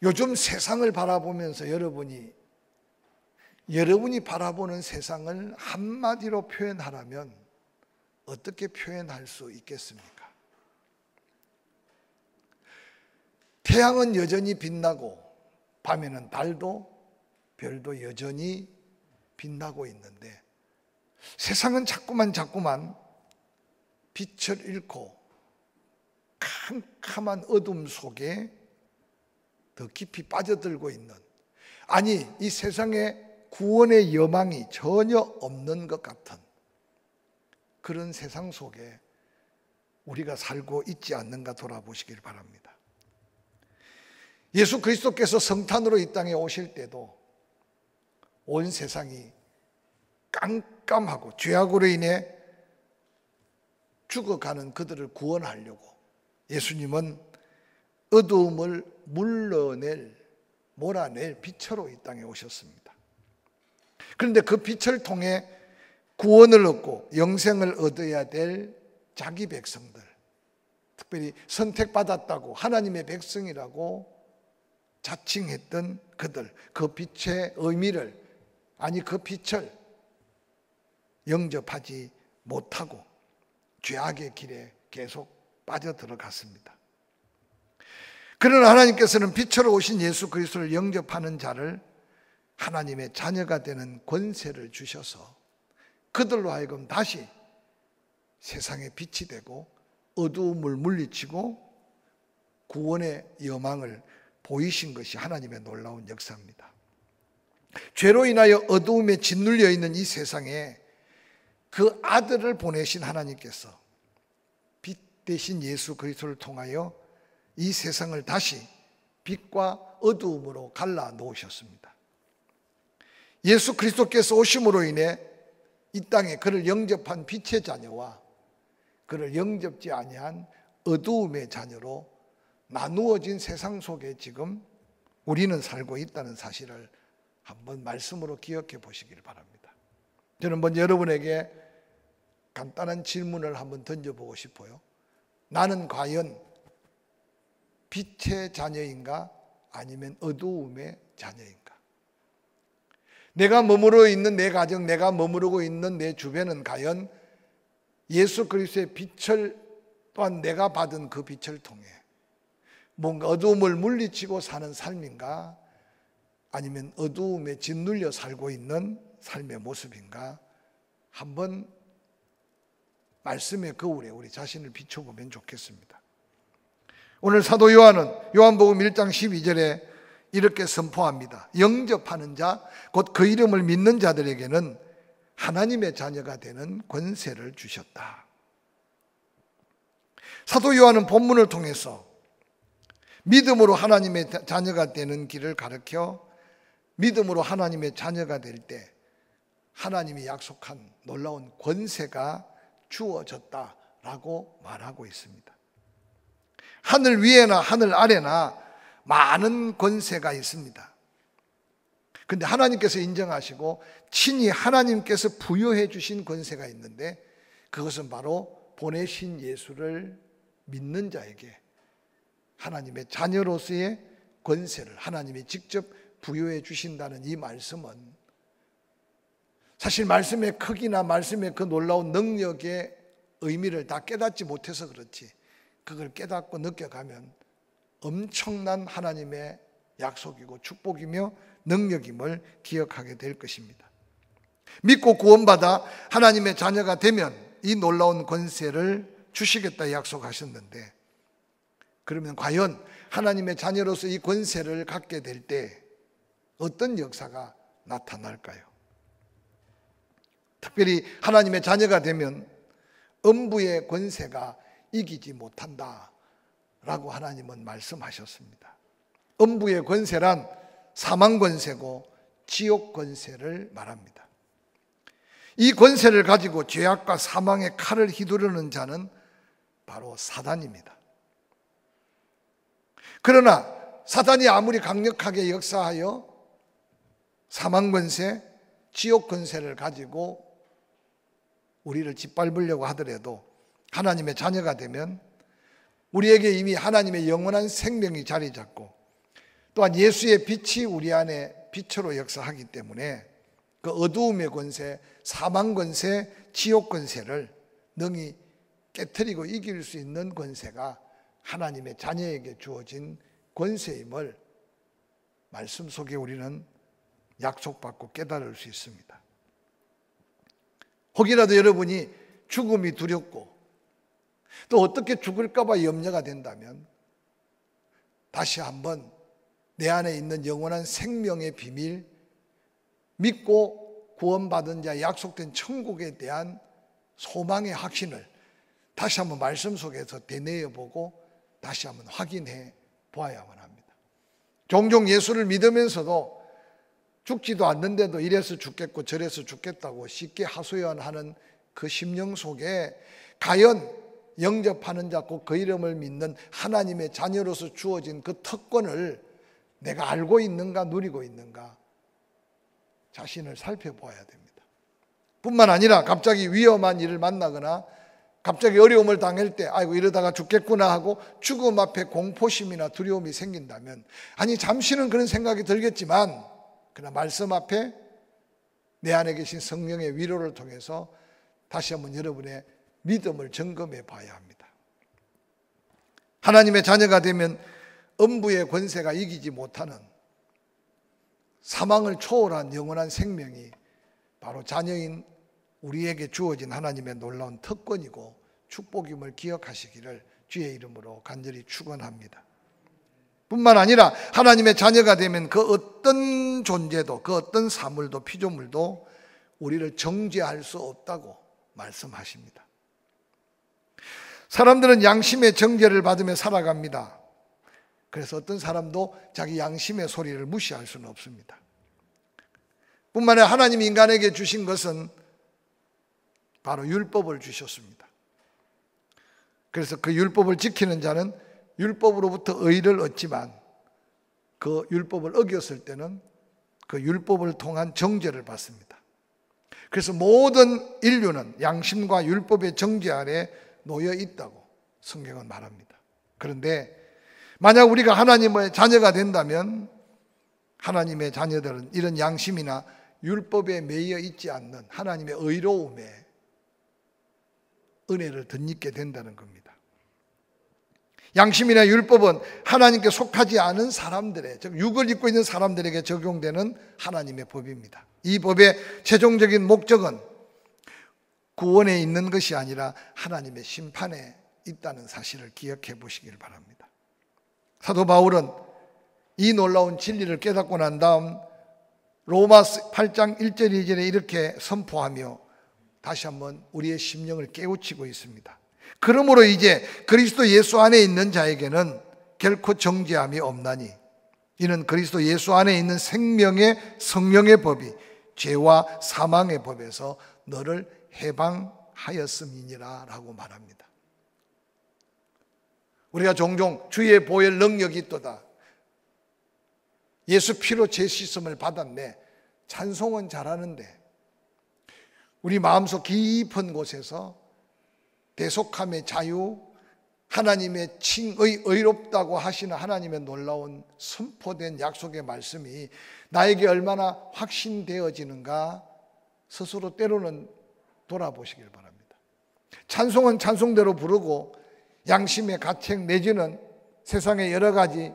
요즘 세상을 바라보면서 여러분이 바라보는 세상을 한마디로 표현하라면 어떻게 표현할 수 있겠습니까? 태양은 여전히 빛나고 밤에는 달도 별도 여전히 빛나고 있는데 세상은 자꾸만 빛을 잃고 캄캄한 어둠 속에 더 깊이 빠져들고 있는, 아니 이 세상에 구원의 여망이 전혀 없는 것 같은 그런 세상 속에 우리가 살고 있지 않는가 돌아보시길 바랍니다. 예수 그리스도께서 성탄으로 이 땅에 오실 때도 온 세상이 깜깜하고 죄악으로 인해 죽어가는 그들을 구원하려고 예수님은 어두움을 몰아낼 빛으로 이 땅에 오셨습니다. 그런데 그 빛을 통해 구원을 얻고 영생을 얻어야 될 자기 백성들, 특별히 선택받았다고 하나님의 백성이라고 자칭했던 그들, 그 빛의 의미를, 아니 그 빛을 영접하지 못하고 죄악의 길에 계속 빠져들어갔습니다. 그러나 하나님께서는 빛으로 오신 예수 그리스도를 영접하는 자를 하나님의 자녀가 되는 권세를 주셔서 그들로 하여금 다시 세상의 빛이 되고 어두움을 물리치고 구원의 여망을 보이신 것이 하나님의 놀라운 역사입니다. 죄로 인하여 어두움에 짓눌려 있는 이 세상에 그 아들을 보내신 하나님께서 빛 대신 예수 그리스도를 통하여 이 세상을 다시 빛과 어두움으로 갈라 놓으셨습니다. 예수 그리스도께서 오심으로 인해 이 땅에 그를 영접한 빛의 자녀와 그를 영접지 아니한 어두움의 자녀로 나누어진 세상 속에 지금 우리는 살고 있다는 사실을 한번 말씀으로 기억해 보시길 바랍니다. 저는 먼저 여러분에게 간단한 질문을 한번 던져보고 싶어요. 나는 과연 빛의 자녀인가 아니면 어두움의 자녀인가? 내가 머무르고 있는 내 가정, 내가 머무르고 있는 내 주변은 과연 예수 그리스도의 빛을 또한 내가 받은 그 빛을 통해 뭔가 어두움을 물리치고 사는 삶인가 아니면 어두움에 짓눌려 살고 있는 삶의 모습인가? 한번 말씀의 거울에 우리 자신을 비춰보면 좋겠습니다. 오늘 사도 요한은 요한복음 1장 12절에 이렇게 선포합니다. 영접하는 자, 곧 그 이름을 믿는 자들에게는 하나님의 자녀가 되는 권세를 주셨다. 사도 요한은 본문을 통해서 믿음으로 하나님의 자녀가 되는 길을 가르쳐 믿음으로 하나님의 자녀가 될 때 하나님이 약속한 놀라운 권세가 주어졌다라고 말하고 있습니다. 하늘 위에나 하늘 아래나 많은 권세가 있습니다. 그런데 하나님께서 인정하시고 친히 하나님께서 부여해 주신 권세가 있는데 그것은 바로 보내신 예수를 믿는 자에게 하나님의 자녀로서의 권세를 하나님이 직접 부여해 주신다는 이 말씀은 사실 말씀의 크기나 말씀의 그 놀라운 능력의 의미를 다 깨닫지 못해서 그렇지, 그걸 깨닫고 느껴가면 엄청난 하나님의 약속이고 축복이며 능력임을 기억하게 될 것입니다. 믿고 구원받아 하나님의 자녀가 되면 이 놀라운 권세를 주시겠다 약속하셨는데, 그러면 과연 하나님의 자녀로서 이 권세를 갖게 될 때 어떤 역사가 나타날까요? 특별히 하나님의 자녀가 되면 음부의 권세가 이기지 못한다 라고 하나님은 말씀하셨습니다. 음부의 권세란 사망 권세고 지옥 권세를 말합니다. 이 권세를 가지고 죄악과 사망의 칼을 휘두르는 자는 바로 사단입니다. 그러나 사단이 아무리 강력하게 역사하여 사망 권세, 지옥 권세를 가지고 우리를 짓밟으려고 하더라도 하나님의 자녀가 되면 우리에게 이미 하나님의 영원한 생명이 자리 잡고 또한 예수의 빛이 우리 안에 빛으로 역사하기 때문에 그 어두움의 권세, 사망 권세, 지옥 권세를 능히 깨트리고 이길 수 있는 권세가 하나님의 자녀에게 주어진 권세임을 말씀 속에 우리는 약속받고 깨달을 수 있습니다. 혹이라도 여러분이 죽음이 두렵고 또 어떻게 죽을까 봐 염려가 된다면 다시 한번 내 안에 있는 영원한 생명의 비밀, 믿고 구원받은 자 약속된 천국에 대한 소망의 확신을 다시 한번 말씀 속에서 되뇌어 보고 다시 한번 확인해 보아야만 합니다. 종종 예수를 믿으면서도 죽지도 않는데도 이래서 죽겠고 저래서 죽겠다고 쉽게 하소연하는 그 심령 속에 과연 영접하는 자 곧 그 이름을 믿는 하나님의 자녀로서 주어진 그 특권을 내가 알고 있는가 누리고 있는가 자신을 살펴보아야 됩니다. 뿐만 아니라 갑자기 위험한 일을 만나거나 갑자기 어려움을 당할 때 아이고 이러다가 죽겠구나 하고 죽음 앞에 공포심이나 두려움이 생긴다면 아니 잠시는 그런 생각이 들겠지만 그러나 말씀 앞에 내 안에 계신 성령의 위로를 통해서 다시 한번 여러분의 믿음을 점검해 봐야 합니다. 하나님의 자녀가 되면 음부의 권세가 이기지 못하는 사망을 초월한 영원한 생명이 바로 자녀인 우리에게 주어진 하나님의 놀라운 특권이고 축복임을 기억하시기를 주의 이름으로 간절히 축원합니다. 뿐만 아니라 하나님의 자녀가 되면 그 어떤 존재도 그 어떤 사물도 피조물도 우리를 정죄할 수 없다고 말씀하십니다. 사람들은 양심의 정죄를 받으며 살아갑니다. 그래서 어떤 사람도 자기 양심의 소리를 무시할 수는 없습니다. 뿐만 아니라 하나님이 인간에게 주신 것은 바로 율법을 주셨습니다. 그래서 그 율법을 지키는 자는 율법으로부터 의를 얻지만 그 율법을 어겼을 때는 그 율법을 통한 정죄를 받습니다. 그래서 모든 인류는 양심과 율법의 정죄 아래 놓여 있다고 성경은 말합니다. 그런데 만약 우리가 하나님의 자녀가 된다면 하나님의 자녀들은 이런 양심이나 율법에 매여 있지 않는 하나님의 의로움에 은혜를 덧입게 된다는 겁니다. 양심이나 율법은 하나님께 속하지 않은 사람들의, 즉 육을 입고 있는 사람들에게 적용되는 하나님의 법입니다. 이 법의 최종적인 목적은 구원에 있는 것이 아니라 하나님의 심판에 있다는 사실을 기억해 보시길 바랍니다. 사도 바울은 이 놀라운 진리를 깨닫고 난 다음 로마 8장 1절 2절에 이렇게 선포하며 다시 한번 우리의 심령을 깨우치고 있습니다. 그러므로 이제 그리스도 예수 안에 있는 자에게는 결코 정죄함이 없나니 이는 그리스도 예수 안에 있는 생명의 성령의 법이 죄와 사망의 법에서 너를 해방하였음이니라 라고 말합니다. 우리가 종종 주의 보혈 능력이 있도다, 예수 피로 죄 씻음을 받았네, 찬송은 잘하는데 우리 마음속 깊은 곳에서 대속함의 자유, 하나님의 칭의 의롭다고 하시는 하나님의 놀라운 선포된 약속의 말씀이 나에게 얼마나 확신되어지는가 스스로 때로는 돌아보시길 바랍니다. 찬송은 찬송대로 부르고 양심의 가책 내지는 세상의 여러 가지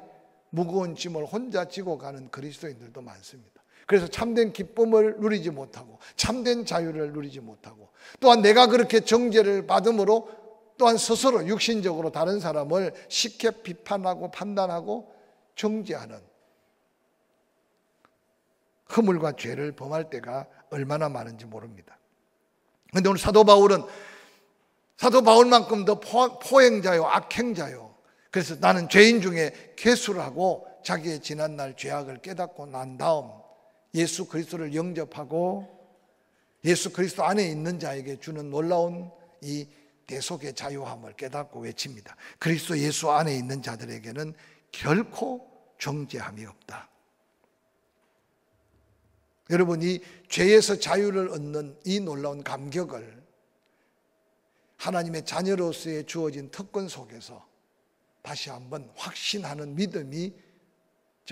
무거운 짐을 혼자 지고 가는 그리스도인들도 많습니다. 그래서 참된 기쁨을 누리지 못하고 참된 자유를 누리지 못하고 또한 내가 그렇게 정죄를 받음으로 또한 스스로 육신적으로 다른 사람을 쉽게 비판하고 판단하고 정죄하는 허물과 죄를 범할 때가 얼마나 많은지 모릅니다. 그런데 오늘 사도 바울만큼 더 포행자요 악행자요, 그래서 나는 죄인 중에 괴수를 하고 자기의 지난날 죄악을 깨닫고 난 다음 예수 그리스도를 영접하고 예수 그리스도 안에 있는 자에게 주는 놀라운 이 대속의 자유함을 깨닫고 외칩니다. 그리스도 예수 안에 있는 자들에게는 결코 정죄함이 없다. 여러분이 죄에서 자유를 얻는 이 놀라운 감격을 하나님의 자녀로서의 주어진 특권 속에서 다시 한번 확신하는 믿음이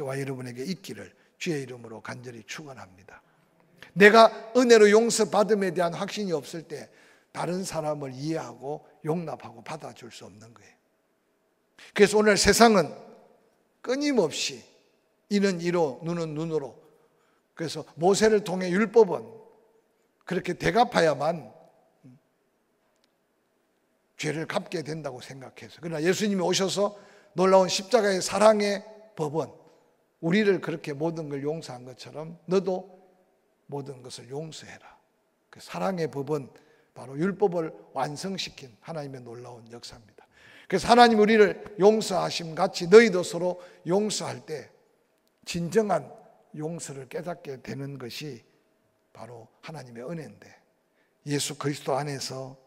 저와 여러분에게 있기를 주의 이름으로 간절히 축원합니다. 내가 은혜로 용서받음에 대한 확신이 없을 때 다른 사람을 이해하고 용납하고 받아줄 수 없는 거예요. 그래서 오늘 세상은 끊임없이 이는 이로 눈은 눈으로, 그래서 모세를 통해 율법은 그렇게 대갚아야만 죄를 갚게 된다고 생각해서, 그러나 예수님이 오셔서 놀라운 십자가의 사랑의 법은 우리를 그렇게 모든 걸 용서한 것처럼 너도 모든 것을 용서해라. 그 사랑의 법은 바로 율법을 완성시킨 하나님의 놀라운 역사입니다. 그래서 하나님 우리를 용서하심 같이 너희도 서로 용서할 때 진정한 용서를 깨닫게 되는 것이 바로 하나님의 은혜인데, 예수 그리스도 안에서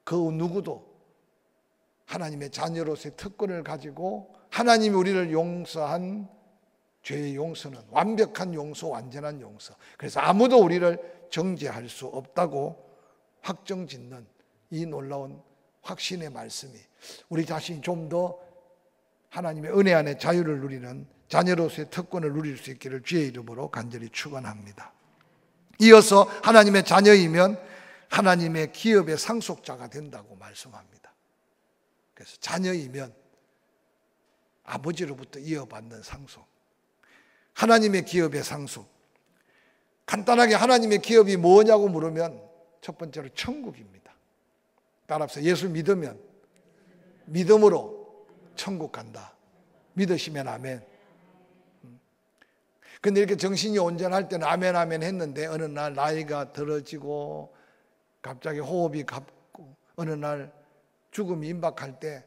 그 누구도 하나님의 자녀로서의 특권을 가지고 하나님이 우리를 용서한 죄의 용서는 완벽한 용서, 완전한 용서. 그래서 아무도 우리를 정죄할 수 없다고 확정짓는 이 놀라운 확신의 말씀이 우리 자신이 좀 더 하나님의 은혜 안에 자유를 누리는 자녀로서의 특권을 누릴 수 있기를 주의 이름으로 간절히 축원합니다. 이어서 하나님의 자녀이면 하나님의 기업의 상속자가 된다고 말씀합니다. 그래서 자녀이면 아버지로부터 이어받는 상속, 하나님의 기업의 상속. 간단하게 하나님의 기업이 뭐냐고 물으면 첫 번째로 천국입니다. 따라서 예수 믿으면 믿음으로 천국 간다. 믿으시면 아멘. 근데 이렇게 정신이 온전할 때는 아멘 아멘 했는데 어느 날 나이가 들어지고 갑자기 호흡이 갑고 어느 날 죽음이 임박할 때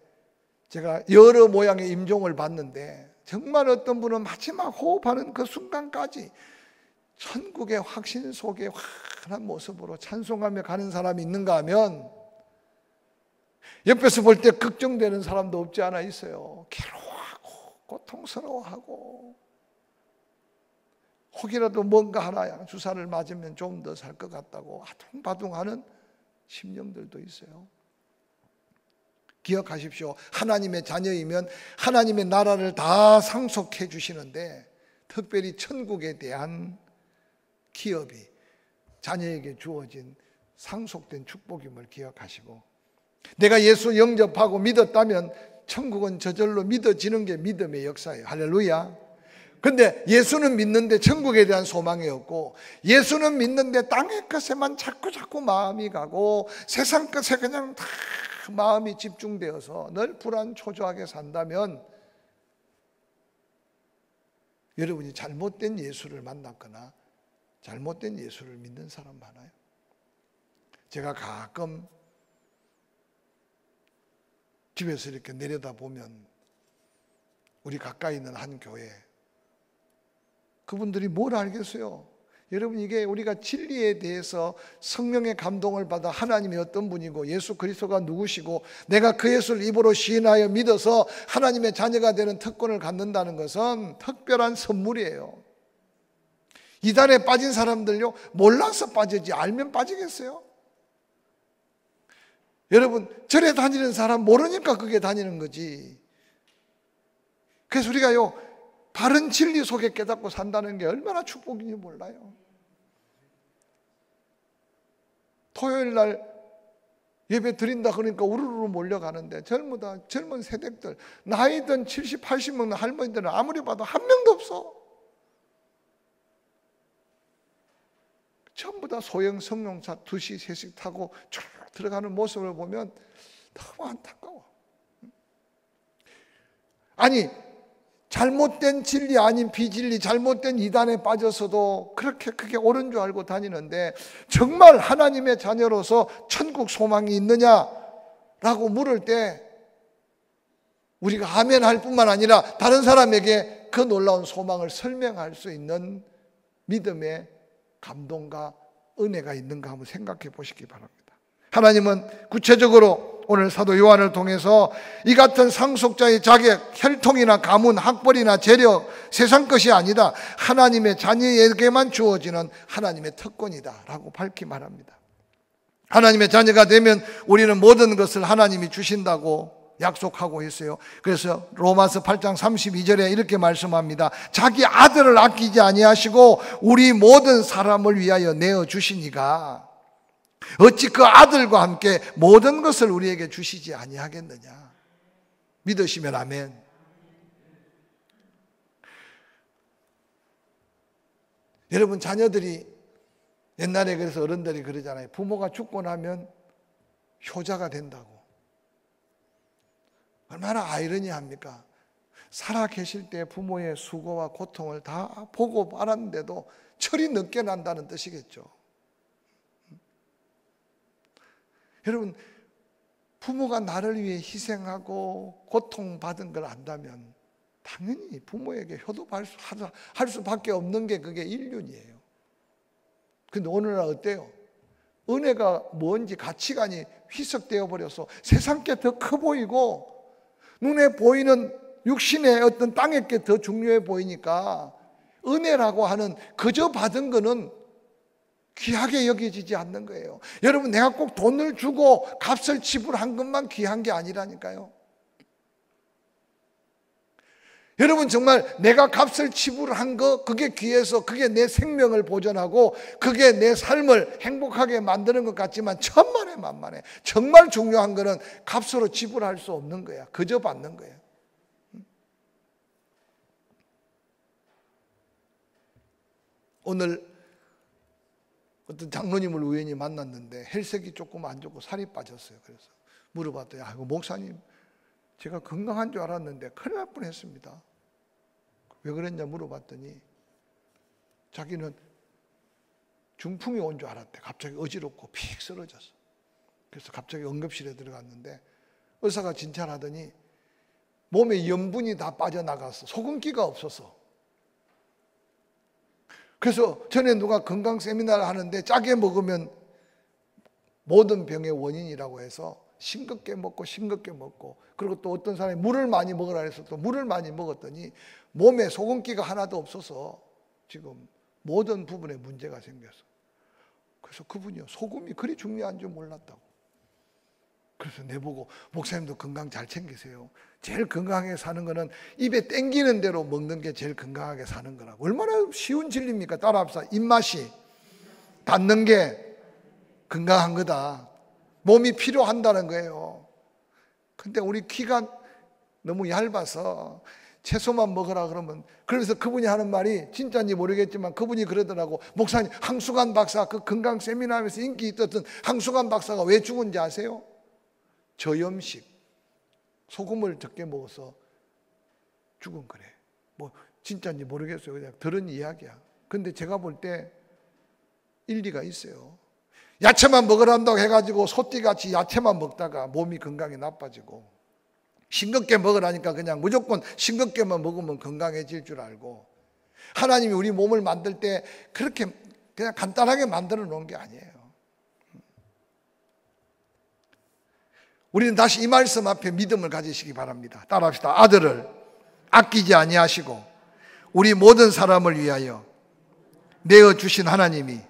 제가 여러 모양의 임종을 봤는데 정말 어떤 분은 마지막 호흡하는 그 순간까지 천국의 확신 속에 환한 모습으로 찬송하며 가는 사람이 있는가 하면 옆에서 볼 때 걱정되는 사람도 없지 않아 있어요. 괴로워하고 고통스러워하고 혹이라도 뭔가 하나 주사를 맞으면 좀 더 살 것 같다고 아둥바둥하는 심령들도 있어요. 기억하십시오. 하나님의 자녀이면 하나님의 나라를 다 상속해 주시는데 특별히 천국에 대한 기업이 자녀에게 주어진 상속된 축복임을 기억하시고, 내가 예수 영접하고 믿었다면 천국은 저절로 믿어지는 게 믿음의 역사예요. 할렐루야. 근데 예수는 믿는데 천국에 대한 소망이 없고, 예수는 믿는데 땅의 것에만 자꾸 마음이 가고 세상 것에 그냥 다 마음이 집중되어서 늘 불안 초조하게 산다면 여러분이 잘못된 예수를 만났거나 잘못된 예수를 믿는 사람 많아요. 제가 가끔 집에서 이렇게 내려다보면 우리 가까이 있는 한 교회, 그분들이 뭘 알겠어요? 여러분, 이게 우리가 진리에 대해서 성령의 감동을 받아 하나님이 어떤 분이고 예수 그리스도가 누구시고 내가 그 예수를 입으로 시인하여 믿어서 하나님의 자녀가 되는 특권을 갖는다는 것은 특별한 선물이에요. 이단에 빠진 사람들요, 몰라서 빠지지 알면 빠지겠어요? 여러분, 절에 다니는 사람 모르니까 그게 다니는 거지. 그래서 우리가요, 바른 진리 속에 깨닫고 산다는 게 얼마나 축복인지 몰라요. 토요일 날 예배 드린다 그러니까 우르르 몰려가는데 젊은 세대들, 나이든 70, 80 먹는 할머니들은 아무리 봐도 한 명도 없어. 전부 다 소형 승용차 2시, 3시 타고 쭉 들어가는 모습을 보면 너무 안타까워. 아니, 잘못된 진리 아닌 비진리, 잘못된 이단에 빠져서도 그렇게 크게 옳은 줄 알고 다니는데 정말 하나님의 자녀로서 천국 소망이 있느냐라고 물을 때 우리가 아멘 할 뿐만 아니라 다른 사람에게 그 놀라운 소망을 설명할 수 있는 믿음의 감동과 은혜가 있는가 한번 생각해 보시기 바랍니다. 하나님은 구체적으로 오늘 사도 요한을 통해서 이 같은 상속자의 자격, 혈통이나 가문, 학벌이나 재력, 세상 것이 아니다, 하나님의 자녀에게만 주어지는 하나님의 특권이다 라고 밝히 말합니다. 하나님의 자녀가 되면 우리는 모든 것을 하나님이 주신다고 약속하고 있어요. 그래서 로마서 8장 32절에 이렇게 말씀합니다. 자기 아들을 아끼지 아니하시고 우리 모든 사람을 위하여 내어 주시니가 어찌 그 아들과 함께 모든 것을 우리에게 주시지 아니하겠느냐. 믿으시면 아멘. 여러분, 자녀들이 옛날에 그래서 어른들이 그러잖아요. 부모가 죽고 나면 효자가 된다고. 얼마나 아이러니합니까? 살아 계실 때 부모의 수고와 고통을 다 보고 알았는데도 철이 늦게 난다는 뜻이겠죠. 여러분, 부모가 나를 위해 희생하고 고통받은 걸 안다면 당연히 부모에게 효도할 수밖에 없는 게 그게 인륜이에요. 근데 오늘날 어때요? 은혜가 뭔지 가치관이 희석되어 버려서 세상 게 더 커 보이고 눈에 보이는 육신의 어떤 땅의 게 더 중요해 보이니까 은혜라고 하는 그저 받은 거는 귀하게 여겨지지 않는 거예요. 여러분, 내가 꼭 돈을 주고 값을 지불한 것만 귀한 게 아니라니까요. 여러분, 정말 내가 값을 지불한 거, 그게 귀해서 그게 내 생명을 보존하고 그게 내 삶을 행복하게 만드는 것 같지만 천만에 만만해. 정말 중요한 거는 값으로 지불할 수 없는 거야. 그저 받는 거야. 오늘 어떤 장로님을 우연히 만났는데 혈색이 조금 안 좋고 살이 빠졌어요. 그래서 물어봤더니, 아이고 목사님, 제가 건강한 줄 알았는데 큰일 날 뻔했습니다. 왜 그랬냐 물어봤더니 자기는 중풍이 온 줄 알았대. 갑자기 어지럽고 픽 쓰러졌어. 그래서 갑자기 응급실에 들어갔는데 의사가 진찰하더니 몸에 염분이 다 빠져나갔어. 소금기가 없어서. 그래서 전에 누가 건강 세미나를 하는데 짜게 먹으면 모든 병의 원인이라고 해서 싱겁게 먹고 그리고 또 어떤 사람이 물을 많이 먹으라 해서 또 물을 많이 먹었더니 몸에 소금기가 하나도 없어서 지금 모든 부분에 문제가 생겼어. 그래서 그분이요, 소금이 그리 중요한 줄 몰랐다고. 그래서 내보고, 목사님도 건강 잘 챙기세요. 제일 건강하게 사는 거는 입에 땡기는 대로 먹는 게 제일 건강하게 사는 거라고. 얼마나 쉬운 진리입니까? 따라합시다. 입맛이 닿는 게 건강한 거다. 몸이 필요한다는 거예요. 근데 우리 귀가 너무 얇아서 채소만 먹으라 그러면, 그래서 그분이 하는 말이 진짜인지 모르겠지만 그분이 그러더라고. 목사님, 항수관 박사, 그 건강 세미나에서 인기 있었던 항수관 박사가 왜 죽은지 아세요? 저염식, 소금을 적게 먹어서 죽은 거래. 뭐 진짜인지 모르겠어요. 그냥 들은 이야기야. 근데 제가 볼 때 일리가 있어요. 야채만 먹으란다고 해가지고 소띠같이 야채만 먹다가 몸이 건강이 나빠지고, 싱겁게 먹으라니까 그냥 무조건 싱겁게만 먹으면 건강해질 줄 알고, 하나님이 우리 몸을 만들 때 그렇게 그냥 간단하게 만들어 놓은 게 아니에요. 우리는 다시 이 말씀 앞에 믿음을 가지시기 바랍니다. 따라합시다. 아들을 아끼지 아니하시고 우리 모든 사람을 위하여 내어주신 하나님이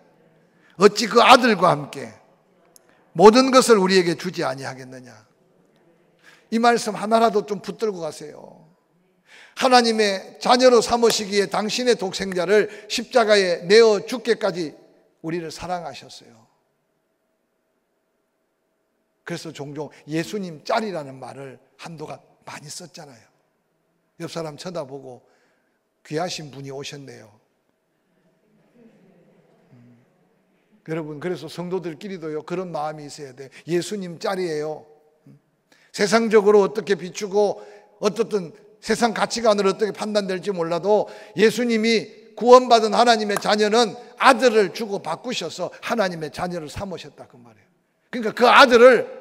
어찌 그 아들과 함께 모든 것을 우리에게 주지 아니하겠느냐. 이 말씀 하나라도 좀 붙들고 가세요. 하나님의 자녀로 삼으시기에 당신의 독생자를 십자가에 내어 죽게까지 우리를 사랑하셨어요. 그래서 종종 예수님 짤이라는 말을 한동안 많이 썼잖아요. 옆 사람 쳐다보고 귀하신 분이 오셨네요. 여러분, 그래서 성도들끼리도요, 그런 마음이 있어야 돼. 예수님 짤이에요. 세상적으로 어떻게 비추고 어떻든 세상 가치관으로 어떻게 판단될지 몰라도 예수님이 구원받은 하나님의 자녀는 아들을 주고 바꾸셔서 하나님의 자녀를 삼으셨다, 그 말이에요. 그러니까 그 아들을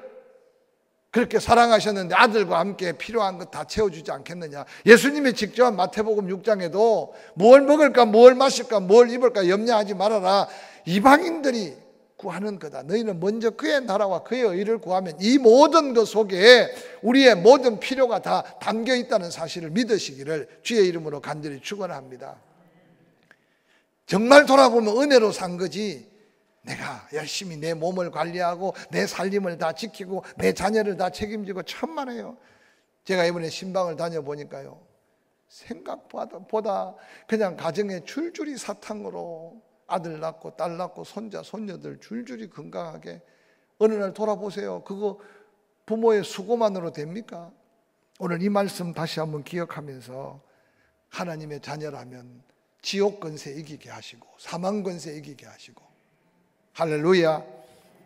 그렇게 사랑하셨는데 아들과 함께 필요한 것 다 채워주지 않겠느냐. 예수님이 직접 마태복음 6장에도 뭘 먹을까, 뭘 마실까, 뭘 입을까 염려하지 말아라. 이방인들이 구하는 거다. 너희는 먼저 그의 나라와 그의 의를 구하면 이 모든 것 속에 우리의 모든 필요가 다 담겨 있다는 사실을 믿으시기를 주의 이름으로 간절히 축원합니다. 정말 돌아보면 은혜로 산 거지 내가 열심히 내 몸을 관리하고 내 살림을 다 지키고 내 자녀를 다 책임지고 천만에요. 제가 이번에 신방을 다녀보니까요, 생각보다 그냥 가정에 줄줄이 사탕으로 아들 낳고 딸 낳고 손자 손녀들 줄줄이 건강하게. 어느 날 돌아보세요. 그거 부모의 수고만으로 됩니까? 오늘 이 말씀 다시 한번 기억하면서 하나님의 자녀라면 지옥 권세 이기게 하시고 사망 권세 이기게 하시고, 할렐루야.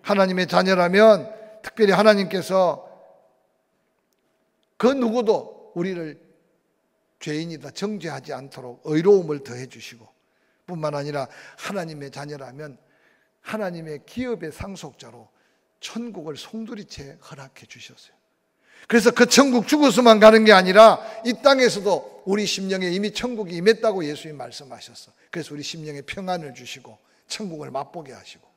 하나님의 자녀라면 특별히 하나님께서 그 누구도 우리를 죄인이다 정죄하지 않도록 의로움을 더해 주시고, 뿐만 아니라 하나님의 자녀라면 하나님의 기업의 상속자로 천국을 송두리째 허락해 주셨어요. 그래서 그 천국 죽어서만 가는 게 아니라 이 땅에서도 우리 심령에 이미 천국이 임했다고 예수님 말씀하셨어. 그래서 우리 심령에 평안을 주시고 천국을 맛보게 하시고,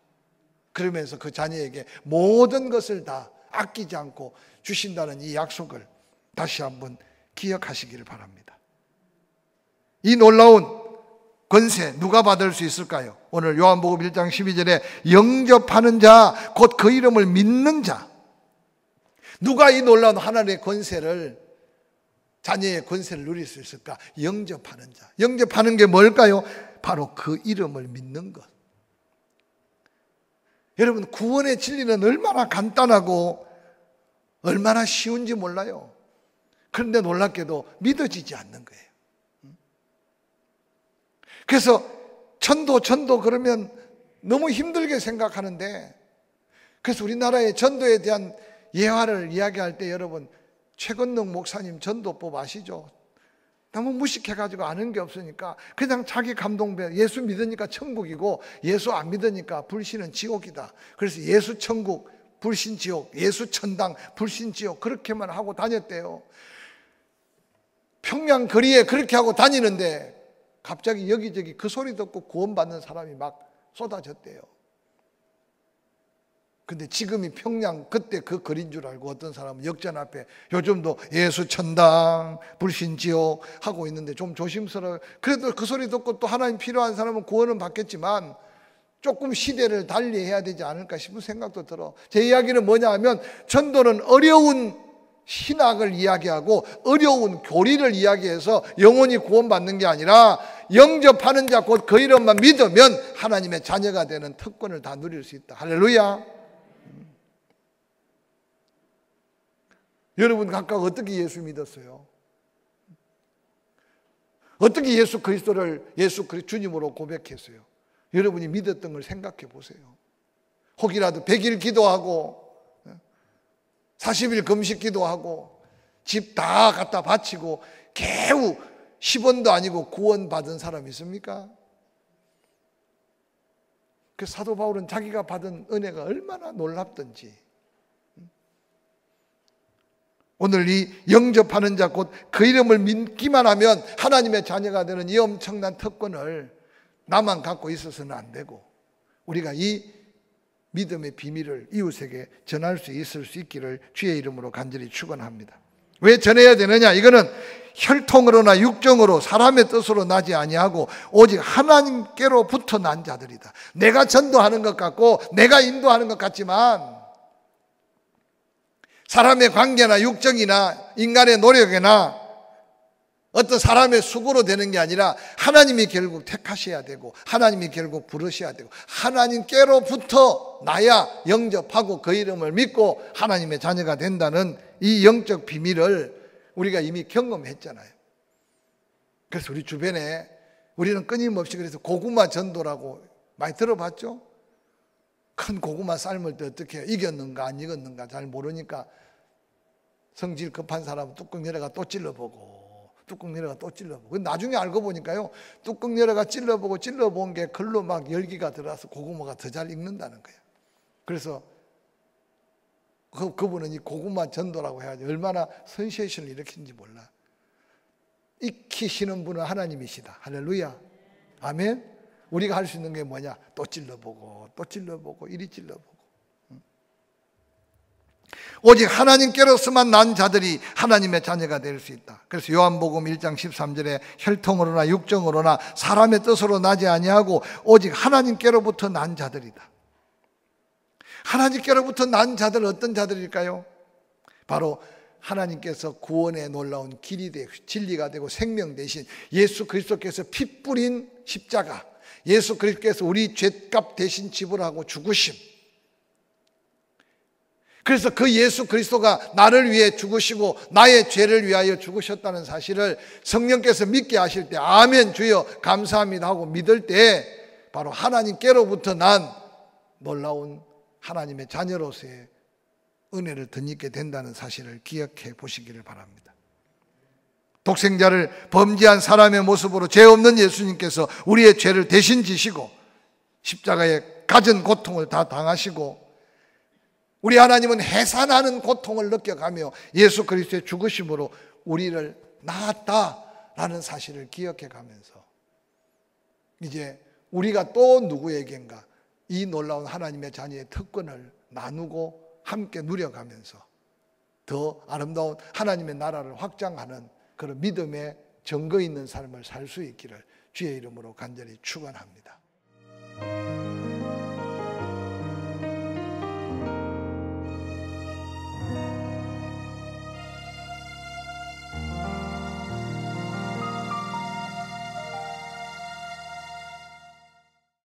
그러면서 그 자녀에게 모든 것을 다 아끼지 않고 주신다는 이 약속을 다시 한번 기억하시기를 바랍니다. 이 놀라운 권세 누가 받을 수 있을까요? 오늘 요한복음 1장 12절에 영접하는 자, 곧 그 이름을 믿는 자. 누가 이 놀라운 하나님의 권세를, 자녀의 권세를 누릴 수 있을까? 영접하는 자. 영접하는 게 뭘까요? 바로 그 이름을 믿는 것. 여러분, 구원의 진리는 얼마나 간단하고 얼마나 쉬운지 몰라요. 그런데 놀랍게도 믿어지지 않는 거예요. 그래서 전도 그러면 너무 힘들게 생각하는데, 그래서 우리나라의 전도에 대한 예화를 이야기할 때 여러분, 최건능 목사님 전도법 아시죠? 너무 무식해가지고 아는 게 없으니까 그냥 자기 감동배, 예수 믿으니까 천국이고 예수 안 믿으니까 불신은 지옥이다. 그래서 예수 천국, 불신 지옥, 예수 천당, 불신 지옥 그렇게만 하고 다녔대요. 평양 거리에 그렇게 하고 다니는데 갑자기 여기저기 그 소리 듣고 구원받는 사람이 막 쏟아졌대요. 근데 지금이 평양 그때 그 거리인 줄 알고 어떤 사람은 역전 앞에 요즘도 예수 천당 불신 지옥 하고 있는데 좀 조심스러워요. 그래도 그 소리 듣고 또 하나님 필요한 사람은 구원은 받겠지만 조금 시대를 달리해야 되지 않을까 싶은 생각도 들어. 제 이야기는 뭐냐 하면, 전도는 어려운 신학을 이야기하고 어려운 교리를 이야기해서 영혼이 구원받는 게 아니라 영접하는 자, 곧 그 이름만 믿으면 하나님의 자녀가 되는 특권을 다 누릴 수 있다. 할렐루야. 여러분 각각 어떻게 예수 믿었어요? 어떻게 예수 그리스도를 주님으로 고백했어요? 여러분이 믿었던 걸 생각해 보세요. 혹이라도 100일 기도하고 40일 금식 기도하고 집 다 갖다 바치고 겨우 10원도 아니고 구원 받은 사람 있습니까? 그 사도 바울은 자기가 받은 은혜가 얼마나 놀랍던지, 오늘 이 영접하는 자, 곧 그 이름을 믿기만 하면 하나님의 자녀가 되는 이 엄청난 특권을 나만 갖고 있어서는 안 되고, 우리가 이 믿음의 비밀을 이웃에게 전할 수 있을 수 있기를 주의 이름으로 간절히 축원합니다. 왜 전해야 되느냐? 이거는 혈통으로나 육정으로 사람의 뜻으로 나지 아니하고 오직 하나님께로부터 난 자들이다. 내가 전도하는 것 같고 내가 인도하는 것 같지만 사람의 관계나 육정이나 인간의 노력이나 어떤 사람의 수고로 되는 게 아니라 하나님이 결국 택하셔야 되고 하나님이 결국 부르셔야 되고 하나님께로부터 나야 영접하고 그 이름을 믿고 하나님의 자녀가 된다는 이 영적 비밀을 우리가 이미 경험했잖아요. 그래서 우리 주변에 우리는 끊임없이 그래서 고구마 전도라고 많이 들어봤죠? 큰 고구마 삶을 때 어떻게 이겼는가 안 익었는가 잘 모르니까 성질 급한 사람은 뚜껑 열어가 또 찔러보고 뚜껑 열어가 또 찔러보고, 나중에 알고 보니까요, 뚜껑 열어가 찔러보고 찔러본 게 글로 막 열기가 들어와서 고구마가 더 잘 익는다는 거예요. 그래서 그분은 이 고구마 전도라고 해야지 얼마나 센세이션을 일으키는지 몰라. 익히시는 분은 하나님이시다. 할렐루야. 아멘. 우리가 할 수 있는 게 뭐냐? 또 찔러보고 또 찔러보고 이리 찔러보고. 오직 하나님께로서만 난 자들이 하나님의 자녀가 될 수 있다. 그래서 요한복음 1장 13절에 혈통으로나 육정으로나 사람의 뜻으로 나지 아니하고 오직 하나님께로부터 난 자들이다. 하나님께로부터 난 자들 어떤 자들일까요? 바로 하나님께서 구원의 놀라운 길이 되고 진리가 되고 생명 되신 예수 그리스도께서 피 뿌린 십자가, 예수 그리스도께서 우리 죄값 대신 지불하고 죽으심. 그래서 그 예수 그리스도가 나를 위해 죽으시고 나의 죄를 위하여 죽으셨다는 사실을 성령께서 믿게 하실 때 아멘 주여 감사합니다 하고 믿을 때 바로 하나님께로부터 난 놀라운 하나님의 자녀로서의 은혜를 덧입게 된다는 사실을 기억해 보시기를 바랍니다. 독생자를 범죄한 사람의 모습으로 죄 없는 예수님께서 우리의 죄를 대신 지시고 십자가에 갖은 고통을 다 당하시고 우리 하나님은 해산하는 고통을 느껴가며 예수 그리스도의 죽으심으로 우리를 낳았다라는 사실을 기억해 가면서 이제 우리가 또 누구에겐가 이 놀라운 하나님의 자녀의 특권을 나누고 함께 누려가면서 더 아름다운 하나님의 나라를 확장하는 그런 믿음의 증거 있는 삶을 살 수 있기를 주의 이름으로 간절히 축원합니다.